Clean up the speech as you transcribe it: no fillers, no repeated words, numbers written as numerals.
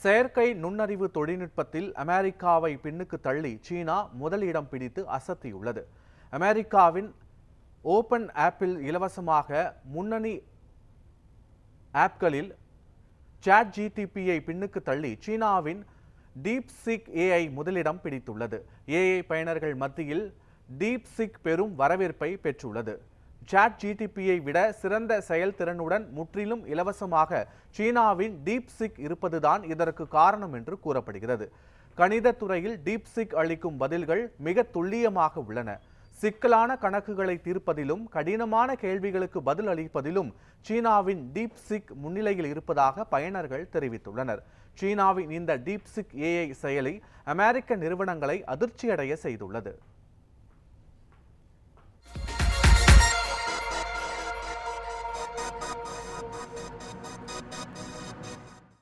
செயற்கை நுண்ணறிவு தொழில்நுட்பத்தில் அமெரிக்காவை பின்னுக்கு தள்ளி சீனா முதலிடம் பிடித்து அசத்தியுள்ளது. அமெரிக்காவின் ஓபன் ஆப்பில் இலவசமாக முன்னணி ஆப்களில் சாட் ஜிடிபியை பின்னுக்கு தள்ளி சீனாவின் டீப்சீக் ஏஐ முதலிடம் பிடித்துள்ளது. ஏஐ பயனர்கள் மத்தியில் டீப்சீக் பெரும் வரவேற்பை பெற்றுள்ளது. சாட் ஜிடிபியை விட சிறந்த செயல்திறனுடன் முற்றிலும் இலவசமாக சீனாவின் டீப்சீக் இருப்பதுதான் இதற்கு காரணம் என்று கூறப்படுகிறது. கணித துறையில் டீப்சீக் அளிக்கும் பதில்கள் மிக துல்லியமாக உள்ளன. சிக்கலான கணக்குகளை தீர்ப்பதிலும் கடினமான கேள்விகளுக்கு பதில் அளிப்பதிலும் சீனாவின் டீப்சீக் முன்னிலையில் இருப்பதாக பயனர்கள் தெரிவித்துள்ளனர். சீனாவின் இந்த டீப்சீக் ஏஐ செயலி அமெரிக்க நிறுவனங்களை அதிர்ச்சியடைய செய்துள்ளது.